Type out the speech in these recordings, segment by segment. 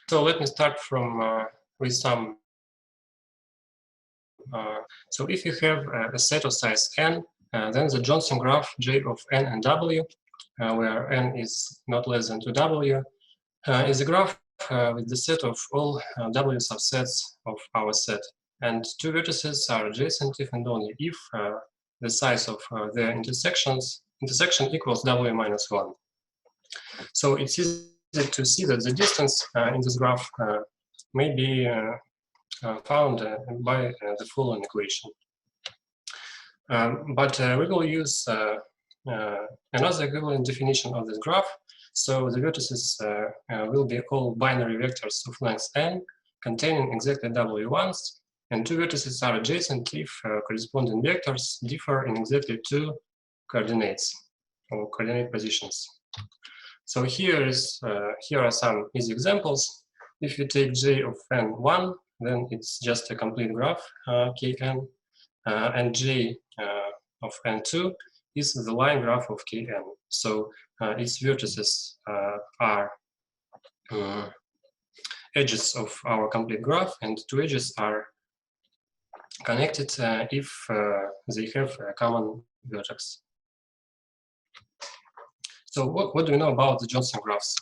So let me start from with some. So if you have a set of size n, then the Johnson graph J of n and w, where n is not less than 2w, is a graph with the set of all w subsets of our set. And two vertices are adjacent if and only if the size of their intersection equals w minus 1. So it's easy to see that the distance in this graph may be found by the following equation. But we will use another equivalent definition of this graph. So the vertices will be all binary vectors of length n containing exactly w1s, and two vertices are adjacent if corresponding vectors differ in exactly two coordinates or coordinate positions. So here are some easy examples. If you take J of n1, then it's just a complete graph, Kn, and J of n2 is the line graph of Kn. So its vertices are edges of our complete graph, and two edges are connected if they have a common vertex. So what do we know about the Johnson graphs?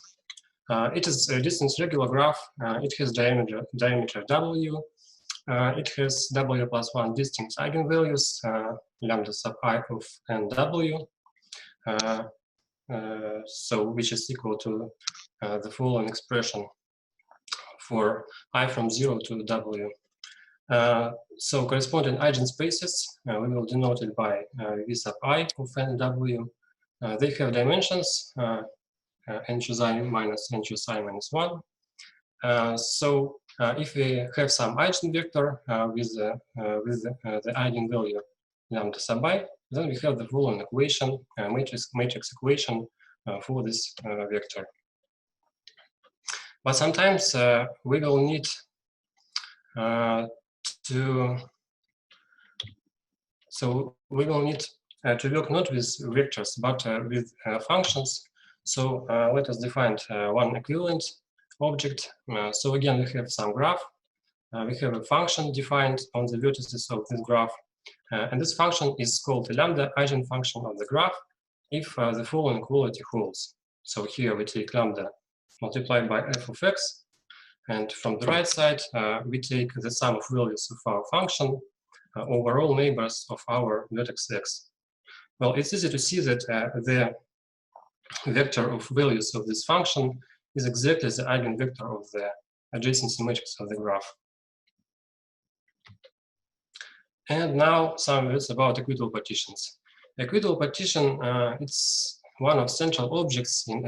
It is a distance regular graph. It has diameter w. It has w plus 1 distinct eigenvalues, lambda sub I of nw, so which is equal to the following expression for I from 0 to w. So corresponding eigenspaces, we will denote it by v sub I of nw. They have dimensions n choose I minus n choose I minus 1. So if we have some eigenvector with the eigenvalue lambda sub I, then we have the following equation, matrix equation for this vector. But sometimes we will need to work not with vectors but with functions. So let us define one equivalent object. So again, we have some graph. We have a function defined on the vertices of this graph. And this function is called a lambda eigenfunction of the graph if the following quality holds. So here we take lambda multiplied by f of x. And from the right side, we take the sum of values of our function over all neighbors of our vertex x. Well, it's easy to see that the vector of values of this function is exactly the eigenvector of the adjacency matrix of the graph. And now some words about equitable partitions. Equitable partition, it's one of central objects in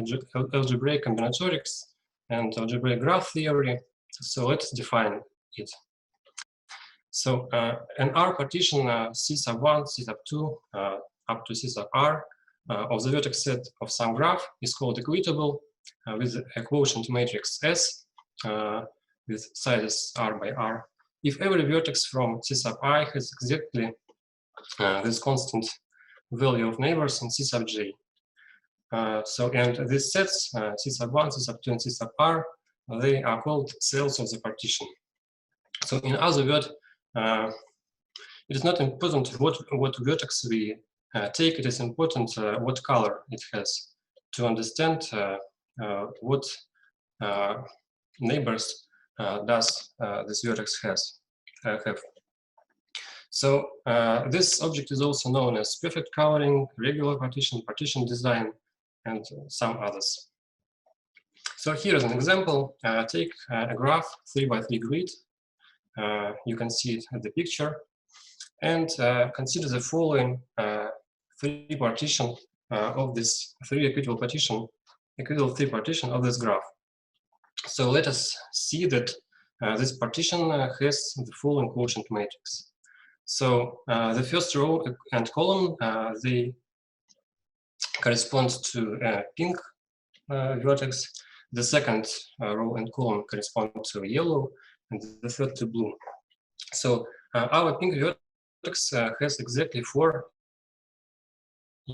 algebraic combinatorics and algebraic graph theory. So let's define it. So an R partition C sub 1, C sub 2, up to C sub R of the vertex set of some graph is called equitable with a quotient matrix S with sizes R by R. If every vertex from C sub I has exactly this constant value of neighbors in C sub J. And these sets, C sub 1, C sub 2, and C sub R, they are called cells of the partition. So in other words, it is not important what vertex we take, it is important what color it has to understand what neighbors does this vertex have. So this object is also known as perfect coloring, regular partition, partition design, and some others. So here is an example. Take a graph 3 by 3 grid. You can see it at the picture, and consider the following three partition of this equitable three partition of this graph. So let us see that this partition has the following quotient matrix. So the first row and column, they correspond to a pink vertex. The second row and column correspond to yellow, and the third to blue. So our pink vertex has exactly 4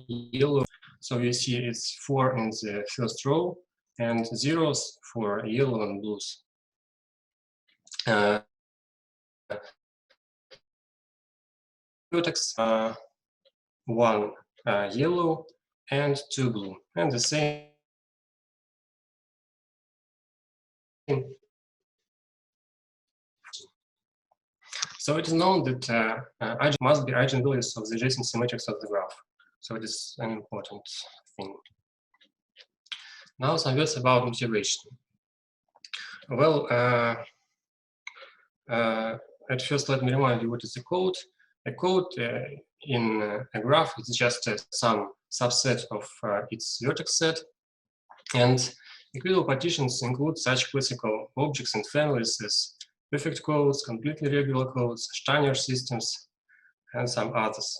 yellow. So you see it's 4 in the first row and zeros for yellow and blues. vertex, one yellow and two blue, and the same. So it is known that must be eigenvalues of the adjacency matrix of the graph. So it is an important thing. Now some words about motivation. Well, at first let me remind you what is a code. A code in a graph is just some subset of its vertex set, and equitable partitions include such classical objects and families as perfect codes, completely regular codes, Steiner systems, and some others.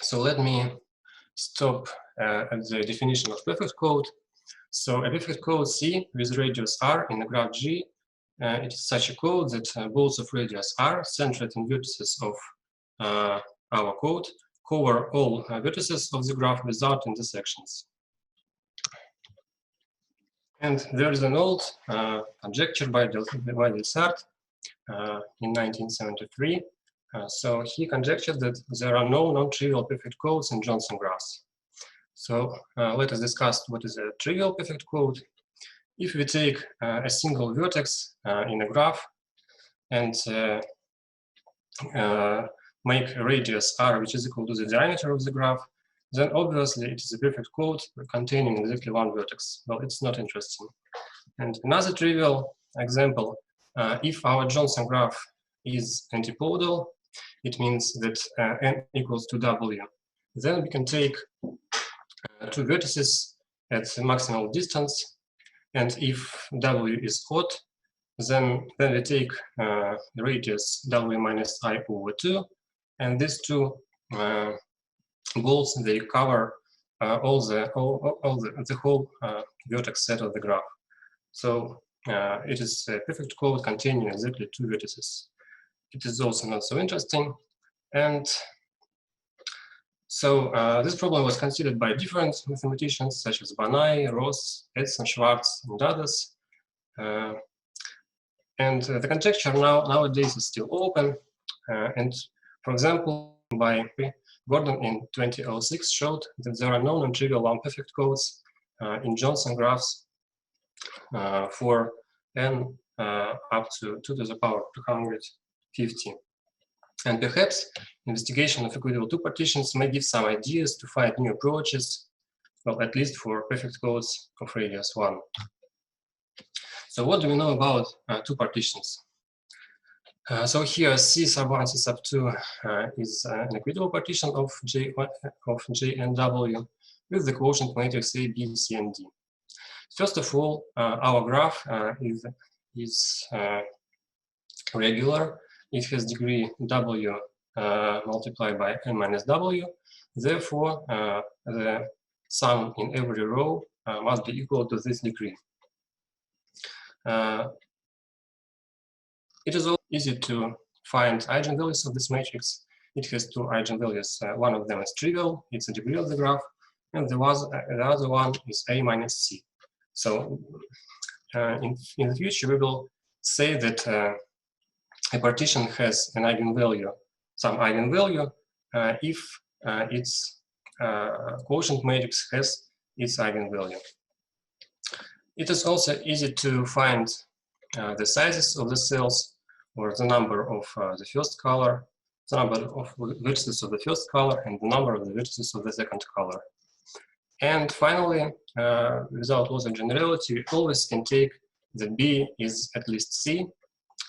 So let me stop at the definition of perfect code. So a perfect code C with radius R in a graph G, it is such a code that balls of radius R centered in vertices of our code cover all vertices of the graph without intersections. And there is an old conjecture by Delsart in 1973. So he conjectured that there are no non-trivial perfect codes in Johnson graphs. So let us discuss what is a trivial perfect code. If we take a single vertex in a graph and make a radius r which is equal to the diameter of the graph, then obviously it is a perfect code containing exactly one vertex. Well, it's not interesting. And another trivial example, if our Johnson graph is antipodal, it means that n equals to w. Then we can take two vertices at the maximal distance, and if w is odd, then we take the radius w minus I over 2, and these two balls, they cover the whole vertex set of the graph. So it is a perfect code containing exactly two vertices. It is also not so interesting, and so this problem was considered by different mathematicians such as Banai, Ross, Edson, Schwartz, and others. And the conjecture nowadays is still open. And for example, by Gordon in 2006 showed that there are no non-trivial non-perfect codes in Johnson graphs for n up to 2 to the power 250. And perhaps investigation of equitable two partitions may give some ideas to find new approaches, well, at least for perfect codes of radius 1. So what do we know about two partitions? So here C sub 1, C sub 2 is an equitable partition of J and W with the quotient matrix A, B, C, and D. First of all, our graph is regular. It has degree W multiplied by n minus W. Therefore, the sum in every row must be equal to this degree. It is also easy to find eigenvalues of this matrix. It has two eigenvalues. One of them is trivial, it's a degree of the graph, and the other one is A minus C. So in the future, we will say that a partition has an eigenvalue, some eigenvalue, if its quotient matrix has its eigenvalue. It is also easy to find the sizes of the cells, or the number of the first color, the number of vertices of the first color, and the number of the vertices of the second color. And finally, without loss of generality, we always can take that B is at least C,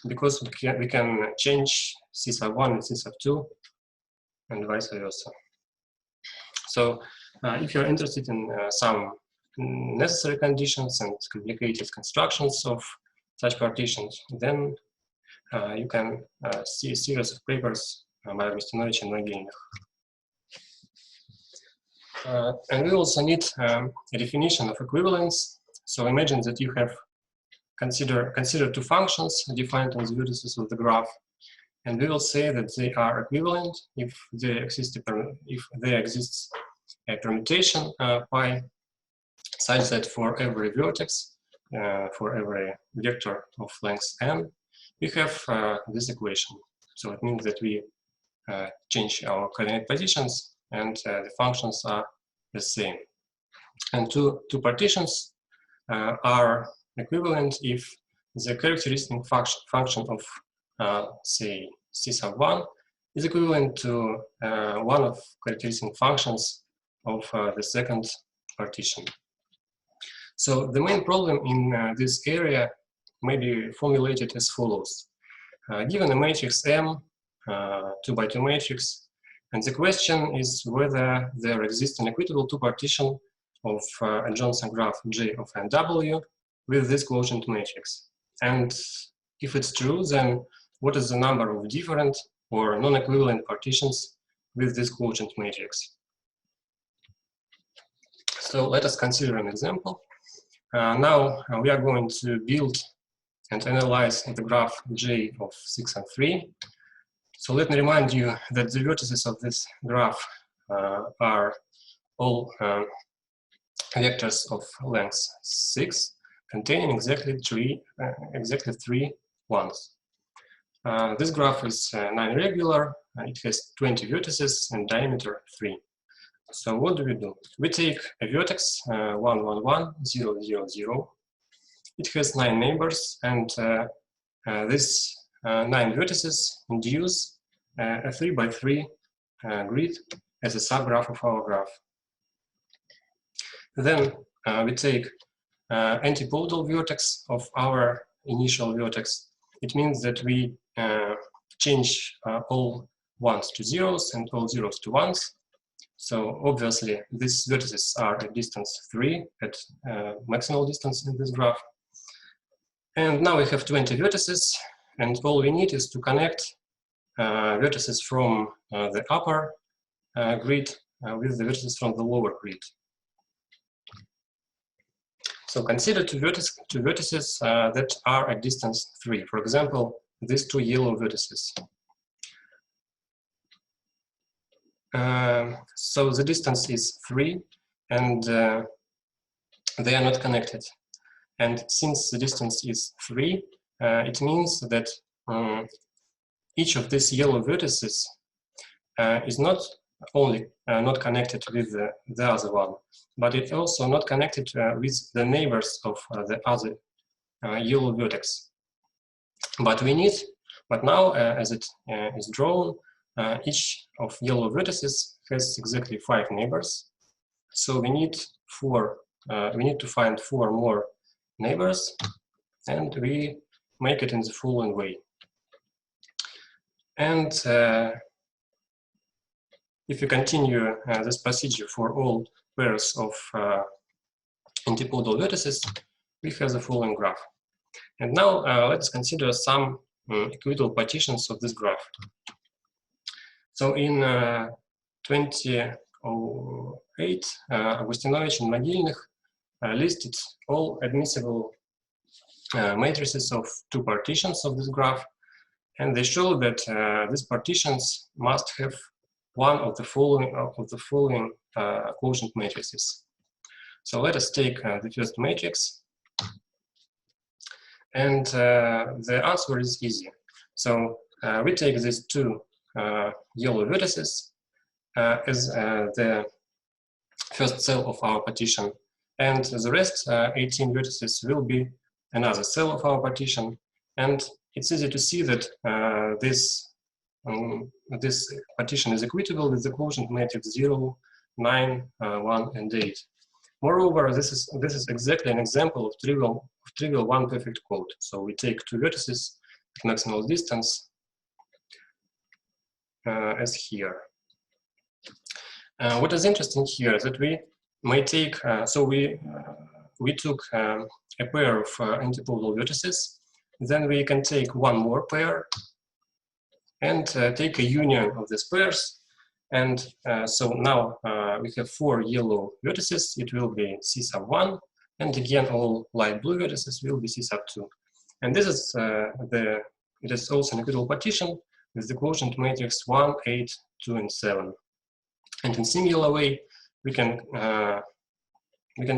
because we can change C sub 1 and C sub 2, and vice versa. So if you're interested in some necessary conditions and complicated constructions of such partitions, then you can see a series of papers by Konstantin and Vorob'ev. And we also need a definition of equivalence. So imagine that you have consider two functions defined on the vertices of the graph, and we will say that they are equivalent if there exists a permutation pi such that for every vertex, for every vector of length n, we have this equation. So it means that we change our coordinate positions and the functions are the same. And two partitions are equivalent if the characteristic function of, say, C sub 1 is equivalent to one of characteristic functions of the second partition. So the main problem in this area may be formulated as follows. Given a matrix M, 2 by 2 matrix, and the question is whether there exists an equitable two-partition of a Johnson graph J of NW with this quotient matrix. And if it's true, then what is the number of different or non-equivalent partitions with this quotient matrix? So let us consider an example. Now we are going to build and analyze the graph J of 6 and 3. So let me remind you that the vertices of this graph are all vectors of length 6, containing exactly three ones. This graph is non-regular. It has 20 vertices and diameter 3. So what do? We take a vertex 1, 1, 1, 0, 0, 0. It has 9 neighbors, and these 9 vertices induce a 3 by 3 grid as a subgraph of our graph. Then we take antipodal vertex of our initial vertex. It means that we change all ones to zeros and all zeros to ones. So obviously these vertices are at distance 3 at maximal distance in this graph. And now we have 20 vertices, and all we need is to connect vertices from the upper grid with the vertices from the lower grid. So consider two vertices that are at distance 3. For example, these 2 yellow vertices. So the distance is 3, and they are not connected. And since the distance is 3, it means that each of these yellow vertices is not only not connected with the other one, but it's also not connected with the neighbors of the other yellow vertex. But now, as it is drawn, each of yellow vertices has exactly 5 neighbors. So we need to find 4 more neighbors, and we make it in the following way. And if you continue this procedure for all pairs of antipodal vertices, we have the following graph. And now let's consider some equitable partitions of this graph. So in 2008, Agustinovich and Mogilnych listed all admissible matrices of 2 partitions of this graph, and they show that these partitions must have one of the following quotient matrices. So let us take the first matrix, and the answer is easy. So we take these 2 yellow vertices as the first cell of our partition, and the rest 18 vertices will be another cell of our partition. And it's easy to see that this partition is equitable with the quotient matrix 0, 9, 1, and 8. Moreover, this is exactly an example of trivial one perfect quote. So we take 2 vertices at maximal distance as here. What is interesting here is that we may take, we took a pair of antipodal vertices, then we can take one more pair and take a union of these pairs. And so now we have 4 yellow vertices. It will be C sub 1, and again all light blue vertices will be C sub 2. And this is it is also an equitable partition with the quotient matrix 1, 8, 2, and 7. And in similar way, we can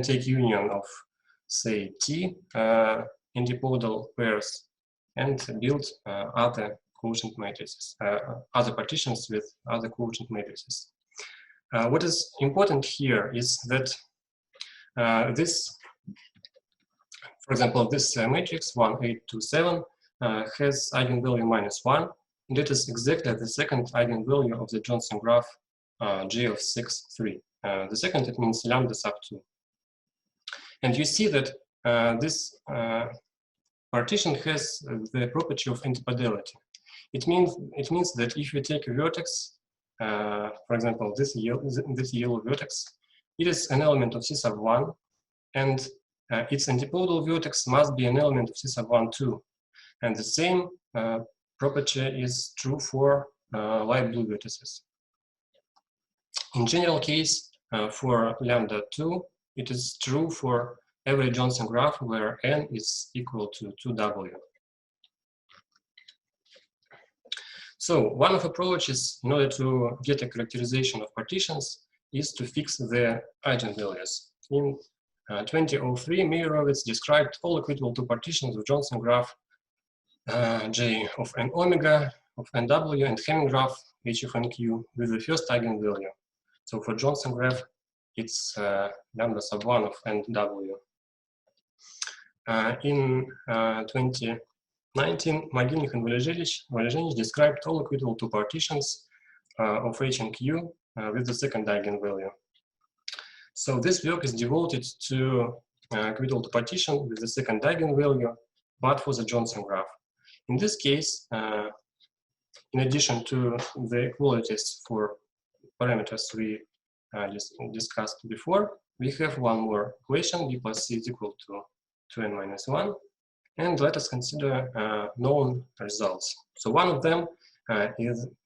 take union of, say, T antipodal pairs and build other quotient matrices, other partitions with other quotient matrices. What is important here is that this, for example, this matrix 1, 8, 2, 7 has eigenvalue -1, and it is exactly the second eigenvalue of the Johnson graph J of 6, 3. The second, it means lambda sub 2. And you see that this partition has the property of antipodality. It means that if you take a vertex, for example, this yellow vertex, it is an element of C sub 1, and its antipodal vertex must be an element of C sub 1 too. And the same property is true for light blue vertices. In general case, for lambda 2, it is true for every Johnson graph where n is equal to 2w. So one of the approaches in order to get a characterization of partitions is to fix the eigenvalues. In 2003, Meyerowitz described all equitable two partitions of Johnson graph J of n omega of nw and Hamming graph H of nq with the first eigenvalue. So for Johnson graph, it's lambda sub 1 of nw. In 2019, Mogilnik and Volozhenich described all equitable two partitions of H and Q with the second eigenvalue. So this work is devoted to equitable two partition with the second eigenvalue, but for the Johnson graph. In this case, in addition to the equalities for parameters we discussed before, we have one more equation, b plus c is equal to 2n minus 1. And let us consider known results. So one of them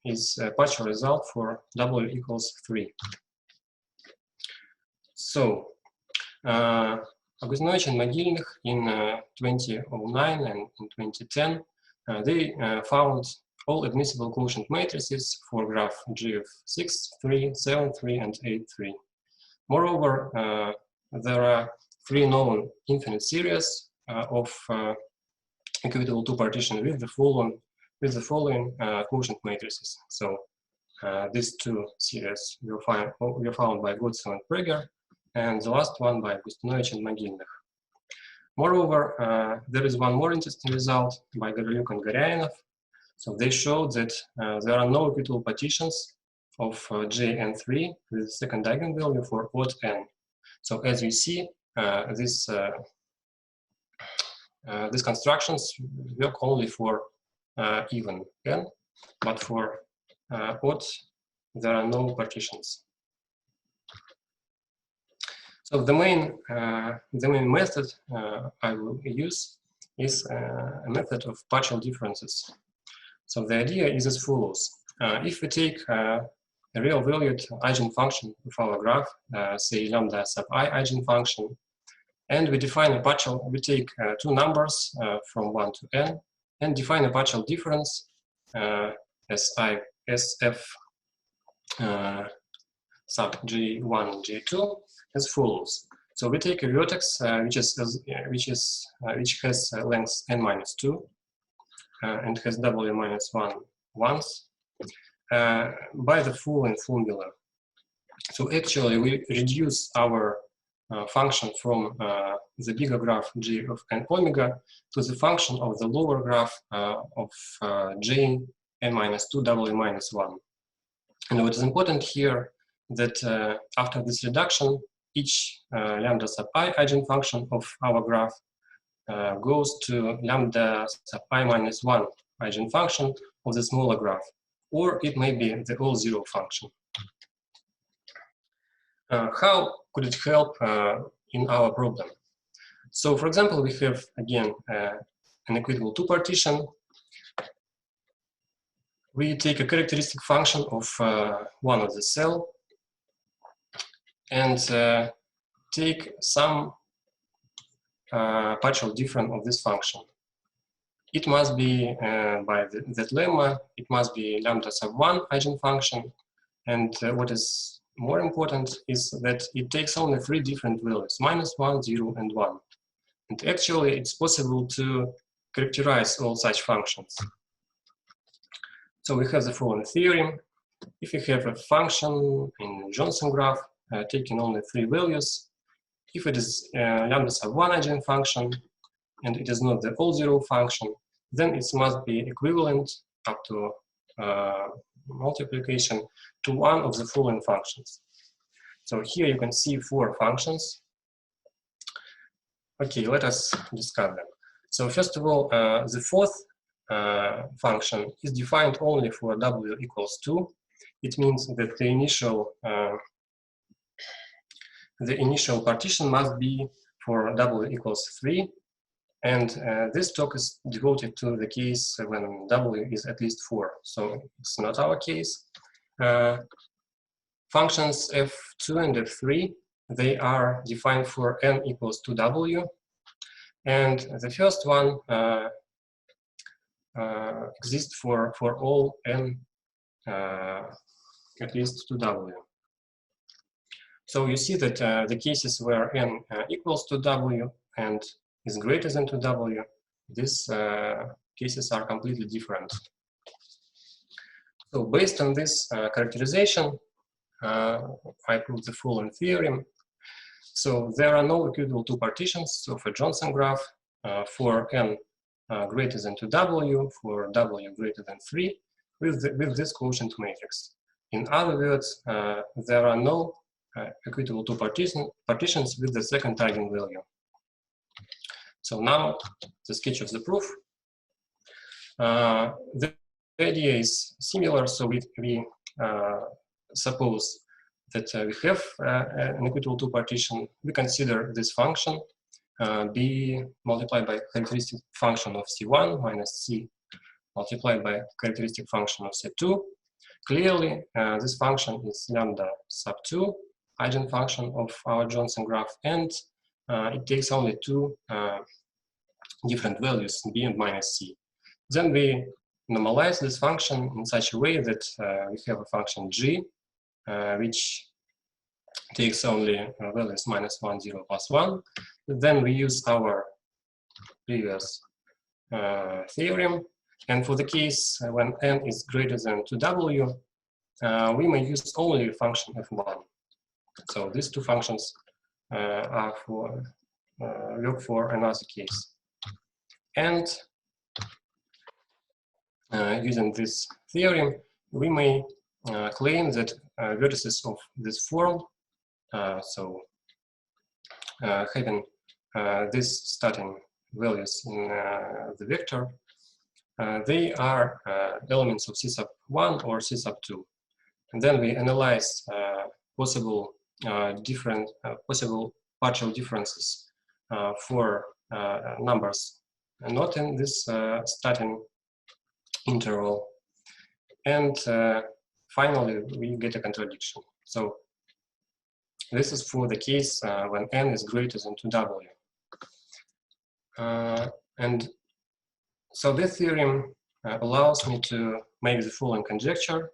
is a partial result for w equals 3. So Augustinovic and Mogilnik in 2009 and in 2010, they found all admissible quotient matrices for graph G of 6, 3, 7, 3, and 8, 3. Moreover, there are 3 known infinite series of equitable two partition with the following quotient matrices. So these 2 series were found by Godson and Prager, and the last one by Augustinovic and Mogilnik. Moreover, there is one more interesting result by Gavrilyuk and Goryainov. So they showed that there are no equitable partitions of J and 3 with the second eigenvalue for odd n. So as you see, these constructions work only for even n, but for odd, there are no partitions. So the main method I will use is a method of partial differences. So the idea is as follows. If we take a real valued eigenfunction of our graph, say lambda sub I eigenfunction, and we define a partial, we take 2 numbers from 1 to n, and define a partial difference as f sub j1 and j2 as follows. So we take a vertex which has length n minus 2 and has w minus 1 once by the following formula. So actually we reduce our function from the bigger graph G of n omega to the function of the lower graph of J n minus 2 w minus 1. And what is important here that after this reduction, each lambda sub I eigenfunction of our graph goes to lambda sub I minus 1 eigenfunction of the smaller graph, or it may be the all zero function. How could it help in our problem? So for example, we have again an equitable two partition. We take a characteristic function of one of the cell and take some partial difference of this function. It must be by that lemma, it must be lambda sub 1 eigenfunction, and what is more important is that it takes only 3 different values, -1, 0, and 1. And actually, it's possible to characterize all such functions. So we have the following theorem. If you have a function in Johnson graph taking only 3 values, if it is lambda sub 1 eigenfunction and it is not the all-zero function, then it must be equivalent up to multiplication to one of the following functions. So here you can see 4 functions. Okay, let us discuss them. So first of all, the fourth function is defined only for w equals 2. It means that the initial partition must be for w equals 3, and this talk is devoted to the case when w is at least 4. So it's not our case. Functions f2 and f3, they are defined for n equals to w, and the first one exists for all n at least to w. So you see that the cases where n equals to w and is greater than to w, these cases are completely different. So based on this characterization, I prove the following theorem. So there are no equitable 2 partitions of a Johnson graph for n greater than to w, for w greater than 3, with this quotient matrix. In other words, there are no equitable 2 partitions with the second eigenvalue. So now the sketch of the proof. The idea is similar, so we suppose that we have an equitable 2 partition. We consider this function be multiplied by characteristic function of C1 minus C multiplied by characteristic function of C2. Clearly, this function is lambda sub 2, eigenfunction of our Johnson graph, and it takes only 2 different values, b and minus c. Then we normalize this function in such a way that we have a function g, which takes only values minus 1, 0, plus 1. Then we use our previous theorem. And for the case when n is greater than 2w, we may use only a function f1. So these 2 functions are for work for another case. And using this theorem, we may claim that vertices of this form, so having these starting values in the vector, they are elements of C sub 1 or C sub 2. And then we analyze possible possible partial differences for numbers not in this starting interval. And finally, we get a contradiction. So this is for the case when n is greater than 2w. And so this theorem allows me to make the following conjecture.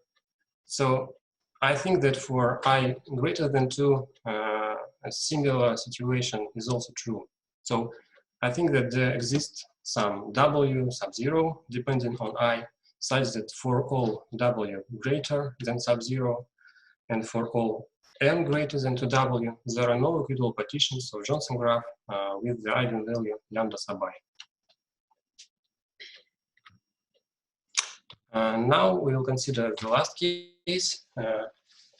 So I think that for I greater than 2, a similar situation is also true. So I think that there exists some w sub 0 depending on I, such that for all w greater than sub 0 and for all n greater than 2w, there are no equitable partitions of Johnson graph with the eigenvalue lambda sub I. Now we will consider the last case,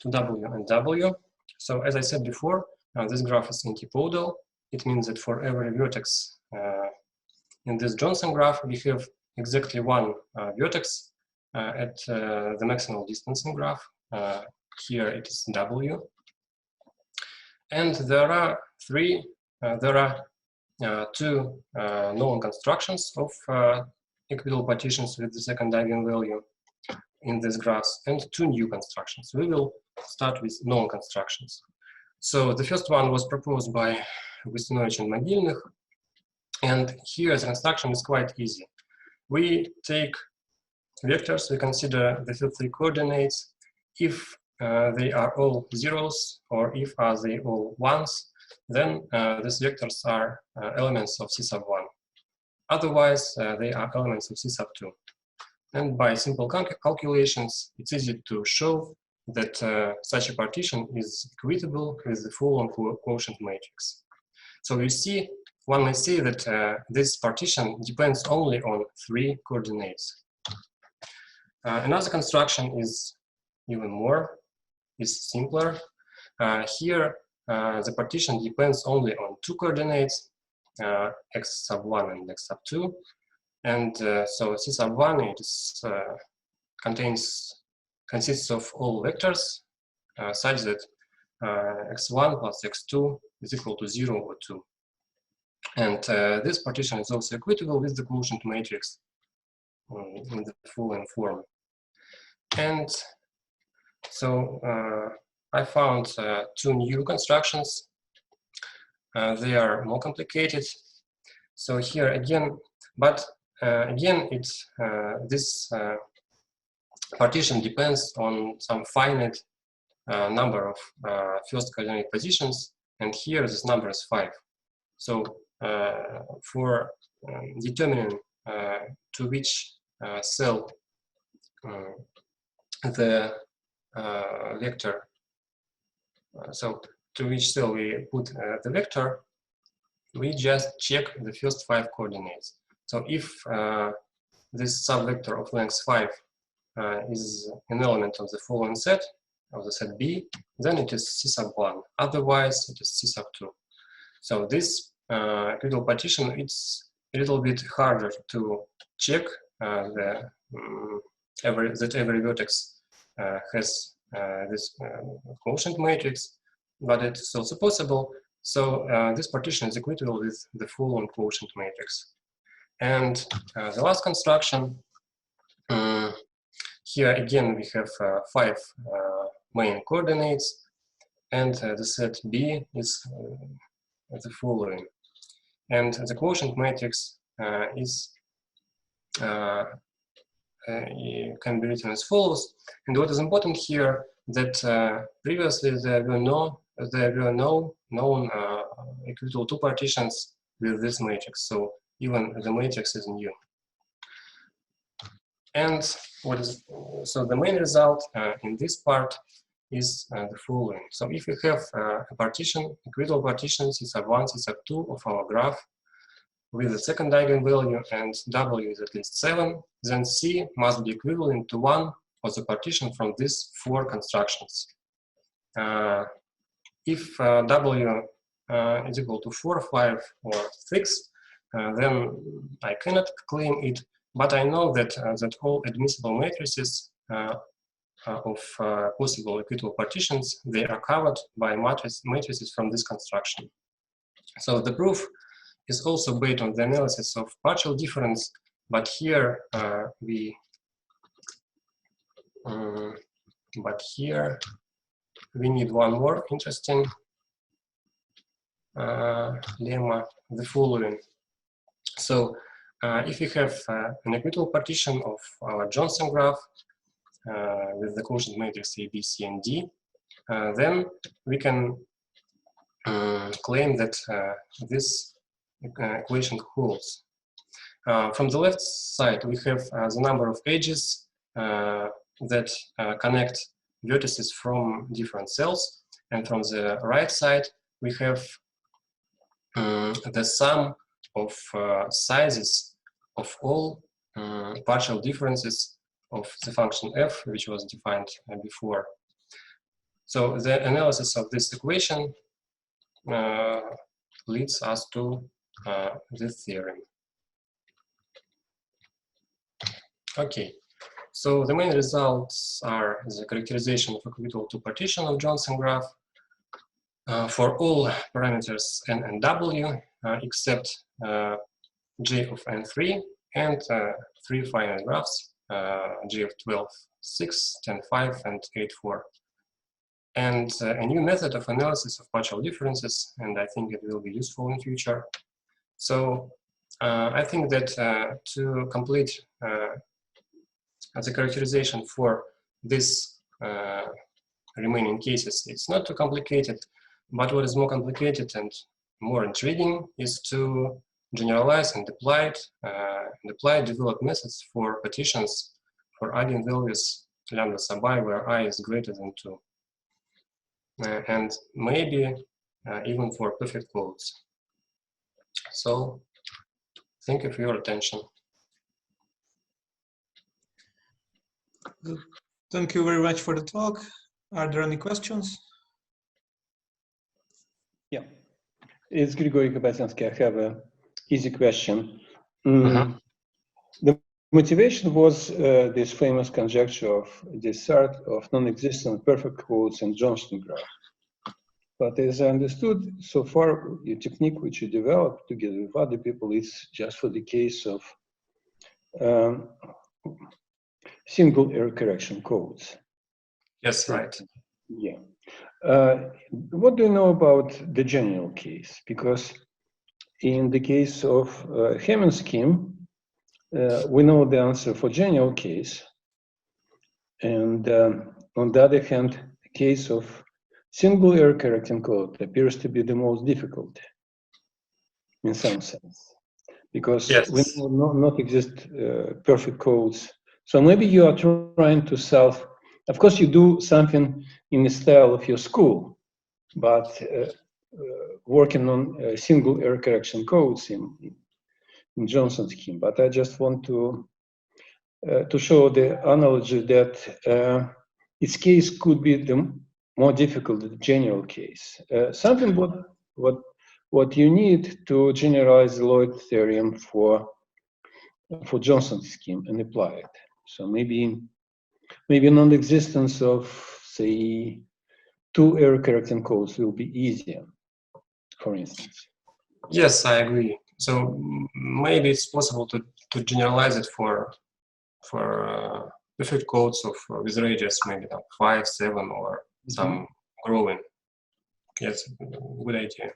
2w and w. So as I said before, this graph is antipodal. It means that for every vertex in this Johnson graph, we have exactly one vertex at the maximal distance in graph. Here it is w. And there are two known constructions of equitable partitions with the second eigenvalue in this graph, and two new constructions. We will start with known constructions. So the first one was proposed by Konstantin and Mogilnych, and here the construction is quite easy. We take vectors, we consider the field 3 coordinates. If they are all zeros, or if are they all ones, then these vectors are elements of C sub 1. Otherwise, they are elements of C sub 2. And by simple calculations, it's easy to show that such a partition is equitable with the full-on quotient matrix. So you see, one may say that this partition depends only on 3 coordinates. Another construction is simpler. Here, the partition depends only on 2 coordinates, x sub 1 and x sub 2. And so C sub 1 consists of all vectors such that x1 plus x2 is equal to 0 or 2. And this partition is also equitable with the quotient matrix in the following form. And so I found 2 new constructions. They are more complicated. So here again, again, this partition depends on some finite number of first coordinate positions, and here this number is 5. So for determining to which cell the vector, so to which cell we put the vector, we just check the first 5 coordinates. So if this subvector of length 5 is an element of the following set, of the set B, then it is C sub 1. Otherwise, it is C sub 2. So this equitable partition, it's a little bit harder to check that every vertex has this quotient matrix, but it's also possible. So this partition is equitable with the full-on quotient matrix. And the last construction, here again we have 5 main coordinates, and the set B is the following. And the quotient matrix can be written as follows. And what is important here that previously there were no known equitable 2 partitions with this matrix. So even the matrix is new. And so the main result in this part is the following. So if we have a partition, equitable partition C sub 1, C sub 2 of our graph with the second eigenvalue and W is at least 7, then C must be equivalent to 1 of the partition from these 4 constructions. If W is equal to 4, 5, or 6, then I cannot claim it, but I know that that all admissible matrices of possible equitable partitions, they are covered by matrices from this construction. So the proof is also based on the analysis of partial difference, but here we need one more interesting lemma, the following. So if we have an equitable partition of our Johnson graph with the quotient matrix A, B, C, and D, then we can claim that this equation holds. From the left side, we have the number of edges that connect vertices from different cells, and from the right side, we have the sum of sizes of all partial differences of the function f, which was defined before. So the analysis of this equation leads us to this theorem. Okay, so the main results are the characterization of equitable 2 partition of Johnson graph for all parameters n and w except j of n3 and 3 finite graphs, j of 12, 6, 10, 5, and 8, 4. And a new method of analysis of partial differences, and I think it will be useful in future. So I think that to complete the characterization for this remaining cases, it's not too complicated, but what is more complicated and more intriguing is to generalize and apply developed methods for partitions for eigenvalues lambda sub I where I is greater than 2. And maybe even for perfect codes. So thank you for your attention. Thank you very much for the talk. Are there any questions? Yeah, it's Grigory Kapatensky. I have an easy question. The motivation was this famous conjecture of the sort of non-existent perfect codes and Johnson graph. But as I understood, so far, the technique which you developed together with other people is just for the case of single error correction codes. Yes, right. Yeah. What do you know about the general case? Because in the case of Hamming scheme, we know the answer for general case. And on the other hand, the case of single error correcting code appears to be the most difficult in some sense, because we know not exist perfect codes. So maybe you are trying to solve, of course you do something in the style of your school, but working on single error correction codes in Johnson's scheme. But I just want to show the analogy that its case could be the more difficult than the general case. Something what you need to generalize the Lloyd theorem for Johnson's scheme and apply it. So maybe non-existence of, say, 2 error correcting codes will be easier, for instance. Yes, I agree. So maybe it's possible to generalize it for perfect codes of with radius maybe 5, 7, or some growing. Yes, good idea.